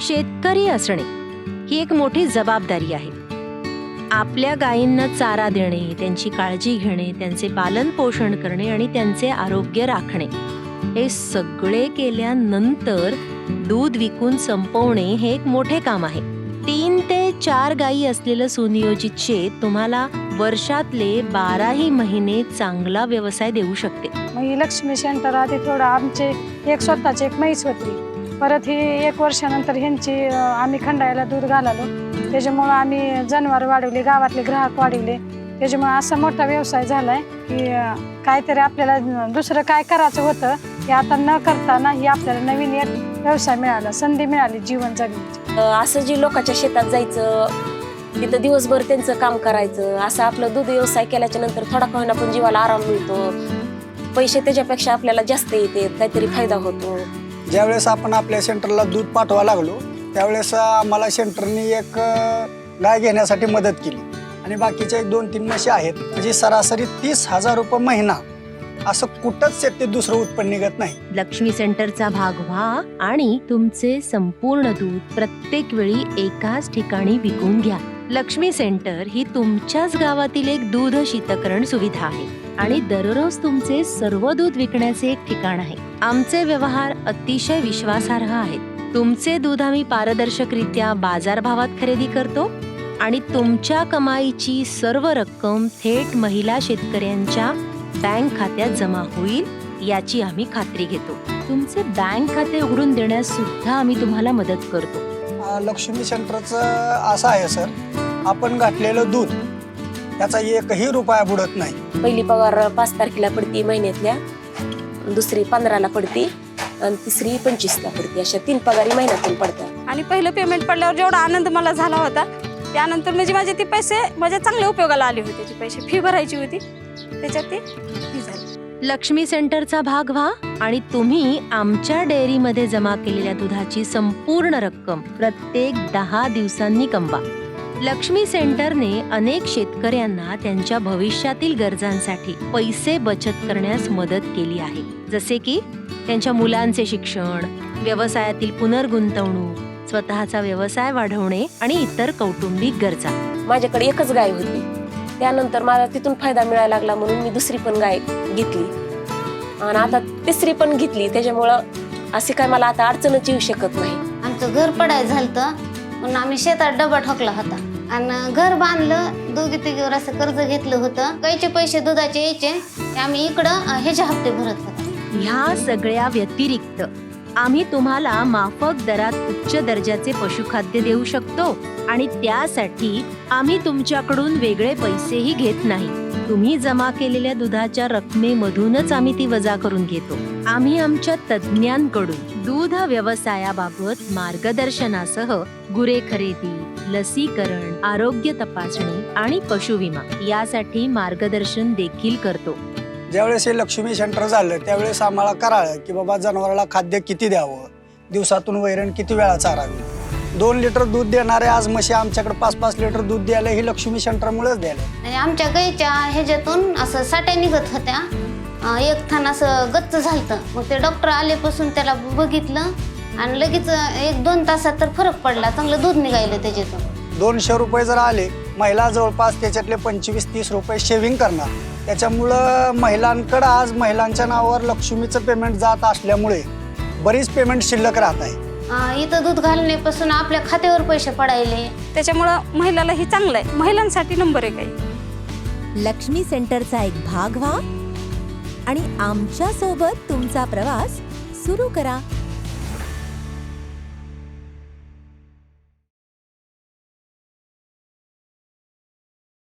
शेतकरी असणे ही एक मोठी जबाबदारी आहे. आपल्या गायींना चारा देणे, त्यांची काळजी घेणे, त्यांचे पालन पोषण करणे आणि त्यांचे आरोग्य राखणे हे सगळे केल्यानंतर दूध विकून संपवणे हे एक मोठे काम आहे. 3 ते 4 गायी असलेलं सुनियोजित शेत तुम्हाला वर्षातले 12ही महिने चांगला व्यवसाय देऊ शकते. मग ही लक्ष्मी सेंटर आधी थोडं आमचे एक स्वतःची एक म्हैस होती. परत ही 1 वर्षानंतर ह्यांची आम्ही खंडायला दूध घालालो. त्याच्यामुळं आम्ही जनावर वाढवले, गावातले ग्राहक वाढवले. त्याच्यामुळे असा मोठा व्यवसाय झालाय की काहीतरी आपल्याला दुसरं काय करायचं होतं हे आता न करताना ही आपल्याला नवीन एक व्यवसाय मिळाला, संधी मिळाली जीवन जगण्याची. असं जी लोकांच्या शेतात जायचं, तिथं दिवसभर त्यांचं काम करायचं, असं आपलं दूध व्यवसाय केल्याच्या नंतर थोडा का होईना पण जीवाला आराम मिळतो. पैसे त्याच्यापेक्षा आपल्याला जास्त येते, काहीतरी फायदा होतो. ज्यावेळेस आपण आपल्या सेंटरला दूध पाठवा लागलो त्यावेळेस आम्हाला सेंटरनी एक गाय घेण्यासाठी मदत केली आणि बाकीच्या 1-2-3 म्हशी आहेत. म्हणजे सरासरी 30,000 रुपये महिना असं कुठंच ते दुसरं उत्पन्न निघत नाही. लक्ष्मी सेंटरचा भाग व्हा आणि तुमचे संपूर्ण दूध प्रत्येक वेळी एकाच ठिकाणी विकून घ्या. लक्ष्मी सेंटर ही तुमच्याच गावातील एक दूध शीतकरण सुविधा आहे आणि दररोज तुमचे सर्व दूध विकण्याचे एक ठिकाण आहे. आमचे व्यवहार अतिशय विश्वासार्ह आहेत. तुमचे दूध आम्ही पारदर्शकरित्या बाजारभावात खरेदी करतो आणि तुमच्या कमाईची सर्व रक्कम थेट महिला शेतकऱ्यांच्या बँक खात्यात जमा होईल याची आम्ही खात्री घेतो. तुमचे बँक खाते उघडून देण्यास सुद्धा आम्ही तुम्हाला मदत करतो. लक्ष्मी सेंटरचं असं आहे सर, आपण घातलेलं दूध त्याचा 1ही रुपया बुडत नाही. पहिली पगार 5 तारखेला पडती महिन्यातल्या, दुसरी 15ला पडती आणि तिसरी 25ला पडते. अशा 3 पगारी महिन्यातून पडतात. आणि पहिलं पेमेंट पडल्यावर जेवढा आनंद मला झाला होता त्यानंतर म्हणजे माझे ते पैसे माझ्या चांगल्या उपयोगाला आले होते. ते पैसे फी भरायची होती त्याच्यात ते झाले. लक्ष्मी सेंटरचा भाग व्हा आणि तुम्ही आमच्या डेअरीमध्ये जमा केलेल्या दुधाची संपूर्ण रक्कम प्रत्येक 10 दिवसांनी कमवा. लक्ष्मी सेंटरने अनेक शेतकऱ्यांना त्यांच्या भविष्यातील गरजांसाठी पैसे बचत करण्यास मदत केली आहे. जसे की त्यांच्या मुलांचे शिक्षण, व्यवसायातील पुनर्गुंतवणूक, स्वतःचा व्यवसाय वाढवणे आणि इतर कौटुंबिक गरजा. माझ्याकडे एकच गाय होती, त्यानंतर मला तिथून फायदा मिळायला लागला म्हणून मी दुसरी पण गाय घेतली आणि आता तिसरी पण घेतली. त्याच्यामुळं असे काय मला आता अडचणच येऊ शकत नाही. आमचं घर पडायचं झालं म्हणून आम्ही शेतात डबा ठोकला होता आणि घर बांधलं. 2-3 असं कर्ज घेतलं होतं. गायचे पैसे दुधाचे यायचे ते आम्ही इकडं ह्याचे हप्ते भरत होतो. ह्या सगळ्या व्यतिरिक्त आम्ही तुम्हाला माफक दरात उच्च दर्जाचे पशुखाद्य देऊ शकतो आणि त्यासाठी आम्ही तुमच्याकडून वेगळे पैसेही घेत नाही. तुम्ही जमा केलेल्या दुधाच्या रकमेमधूनच आम्ही ती वजा करून घेतो. आम्ही आमच्या तज्ज्ञांकडून दूध व्यवसायाबाबत मार्गदर्शनासह गुरे खरेदी, लसीकरण, आरोग्य तपासणी आणि पशुविमा यासाठी मार्गदर्शन देखील करतो. ज्यावेळेस हे लक्ष्मी सेंटर झालं त्यावेळेस आम्हाला कळालं की बाबा जनावराला खाद्य किती द्यावं, दिवसातून वैरण किती वेळा चारावी. 2 लिटर दूध देणारे आज म्हशी आमच्याकडे 5-5 लिटर दूध द्यायला ही लक्ष्मी सेंटरमुळेच द्यायला. आणि आमच्या गाईच्या ह्याच्यातून असं साट्या निघत होत्या. एक थान असं गच्च झालतं. मग ते डॉक्टर आल्यापासून त्याला बघितलं आणि लगेच 1-2 तासात तर फरक पडला. चांगलं दूध निघायलं त्याच्यातून. 200 रुपये जर आले, महिला जवळपास त्याच्यातले 25-30 रुपये शेविंग करणार. त्याच्यामुळं महिलांकडं आज महिलांच्या नावावर लक्ष्मीचं पेमेंट जात असल्यामुळे बरीच पेमेंट शिल्लक राहत आहे. इथं दूध घालण्यापासून आपल्या खात्यावर पैसे पडायले. त्याच्यामुळं महिलाला ही चांगलं आहे. महिलांसाठी नंबर 1 आहे. लक्ष्मी सेंटरचा एक भाग व्हा आणि आमच्या सोबत तुमचा प्रवास सुरू करा.